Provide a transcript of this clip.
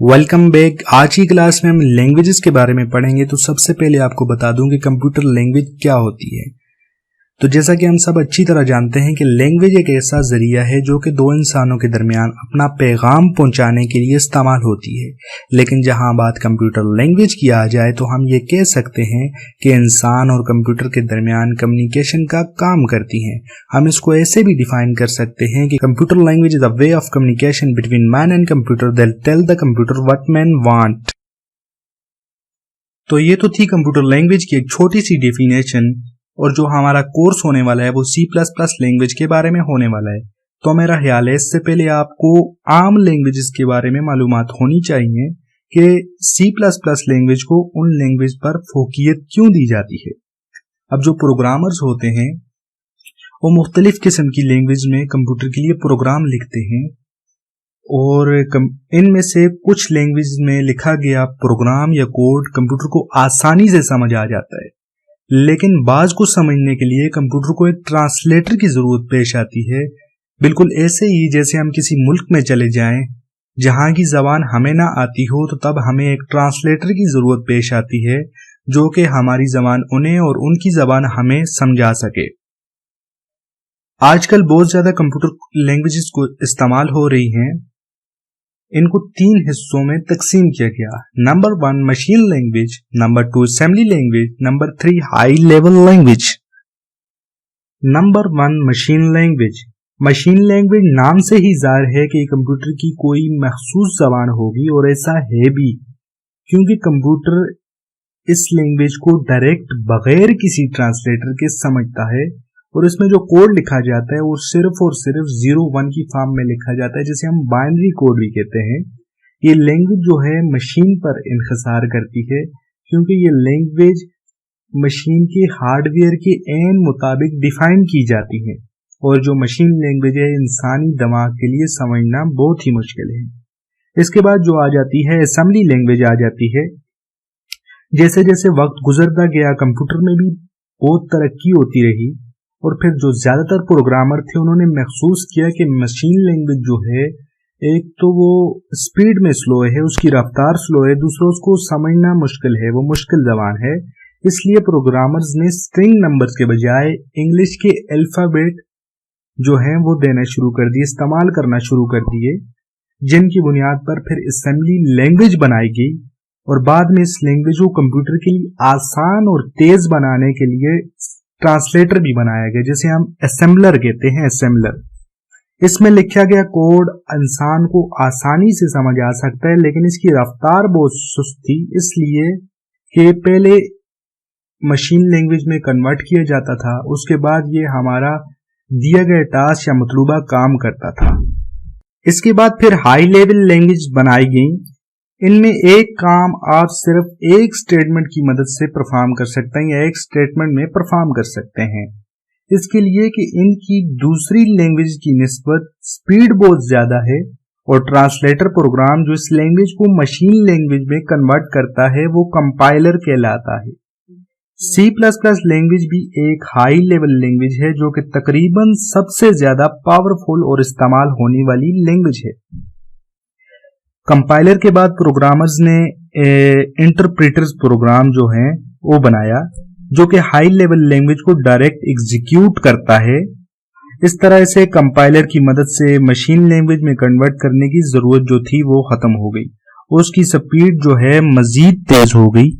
Welcome back. आज की class में हम लैंग्वेजेस के बारे में पढ़ेंगे। तो सबसे पहले आपको बता दूं कि कंप्यूटर लैंग्वेज क्या होती है। तो जैसा कि हम सब अच्छी तरह जानते हैं कि लैंग्वेज एक ऐसा जरिया है जो कि दो इंसानों के दरमियान अपना पैगाम पहुंचाने के लिए इस्तेमाल होती है। लेकिन जहां बात कंप्यूटर लैंग्वेज की आ जाए तो हम ये कह सकते हैं कि इंसान और कंप्यूटर के दरमियान कम्युनिकेशन का काम करती है। हम इसको ऐसे भी डिफाइन कर सकते हैं कि computer language is a way of communication between man and computer that tell the computer what man want. तो ये तो थी कंप्यूटर लैंग्वेज की एक छोटी सी डेफिनेशन, और जो हमारा कोर्स होने वाला है वो C++ लैंग्वेज के बारे में होने वाला है। तो मेरा ख्याल है इससे पहले आपको आम लैंग्वेजेस के बारे में मालूमात होनी चाहिए कि C++ लैंग्वेज को उन लैंग्वेज पर फोकियत क्यों दी जाती है। अब जो प्रोग्रामर्स होते हैं वो मुख्तलिफ किस्म की लैंग्वेज में कंप्यूटर के लिए प्रोग्राम लिखते हैं, और इनमें से कुछ लैंग्वेज में लिखा गया प्रोग्राम या कोड कंप्यूटर को आसानी से समझ आ जाता है, लेकिन बाज को समझने के लिए कंप्यूटर को एक ट्रांसलेटर की जरूरत पेश आती है। बिल्कुल ऐसे ही जैसे हम किसी मुल्क में चले जाएं जहां की जबान हमें ना आती हो, तो तब हमें एक ट्रांसलेटर की जरूरत पेश आती है जो कि हमारी जबान उन्हें और उनकी जबान हमें समझा सके। आजकल बहुत ज्यादा कंप्यूटर लैंग्वेजेस को इस्तेमाल हो रही हैं। इनको 3 हिस्सों में तकसीम किया गया। Number 1 machine language, number 2 assembly language, number 3 high level language. Number 1 machine language. Machine language नाम से ही जाहिर है कि कंप्यूटर की कोई मखसूस जबान होगी, और ऐसा है भी क्योंकि कंप्यूटर इस लैंग्वेज को डायरेक्ट बगैर किसी ट्रांसलेटर के समझता है, और इसमें जो कोड लिखा जाता है वो सिर्फ और सिर्फ 0-1 की फॉर्म में लिखा जाता है, जिसे हम बाइनरी कोड भी कहते हैं। ये लैंग्वेज जो है मशीन पर इन्हिसार करती है, क्योंकि ये लैंग्वेज मशीन के हार्डवेयर के ऐन मुताबिक डिफाइन की जाती है, और जो मशीन लैंग्वेज है इंसानी दिमाग के लिए समझना बहुत ही मुश्किल है। इसके बाद जो आ जाती है असेंबली लैंग्वेज आ जाती है। जैसे जैसे वक्त गुजरता गया कंप्यूटर में भी बहुत तरक्की होती रही, और फिर जो ज्यादातर प्रोग्रामर थे उन्होंने महसूस किया कि मशीन लैंग्वेज जो है, एक तो वो स्पीड में स्लो है, उसकी रफ्तार स्लो है, दूसरा उसको समझना मुश्किल है, वो मुश्किल जबान है। इसलिए प्रोग्रामर्स ने स्ट्रिंग नंबर्स के बजाय इंग्लिश के अल्फाबेट जो हैं वो देना शुरू कर दिए, इस्तेमाल करना शुरू कर दिए, जिनकी बुनियाद पर फिर असेंबली लैंग्वेज बनाई गई। और बाद में इस लैंग्वेज को कंप्यूटर के लिए आसान और तेज बनाने के लिए ट्रांसलेटर भी बनाया गया, जिसे हम असेंबलर कहते हैं। असेंबलर इसमें लिखा गया कोड इंसान को आसानी से समझ आ सकता है, लेकिन इसकी रफ्तार बहुत सुस्त थी, इसलिए कि पहले मशीन लैंग्वेज में कन्वर्ट किया जाता था, उसके बाद ये हमारा दिया गया टास्क या मतलूबा काम करता था। इसके बाद फिर हाई लेवल लैंग्वेज बनाई गई। इनमें एक काम आप सिर्फ एक स्टेटमेंट की मदद से परफॉर्म कर सकते हैं, या एक स्टेटमेंट में परफॉर्म कर सकते हैं। इसके लिए कि इनकी दूसरी लैंग्वेज की निस्बत स्पीड बहुत ज्यादा है, और ट्रांसलेटर प्रोग्राम जो इस लैंग्वेज को मशीन लैंग्वेज में कन्वर्ट करता है वो कंपाइलर कहलाता है। C++ लैंग्वेज भी एक हाई लेवल लैंग्वेज है जो कि तकरीबन सबसे ज्यादा पावरफुल और इस्तेमाल होने वाली लैंग्वेज है। कंपाइलर के बाद प्रोग्रामर्स ने इंटरप्रेटर्स प्रोग्राम जो है वो बनाया, जो कि हाई लेवल लैंग्वेज को डायरेक्ट एग्जीक्यूट करता है। इस तरह से कंपाइलर की मदद से मशीन लैंग्वेज में कन्वर्ट करने की जरूरत जो थी वो खत्म हो गई, उसकी स्पीड जो है मजीद तेज हो गई।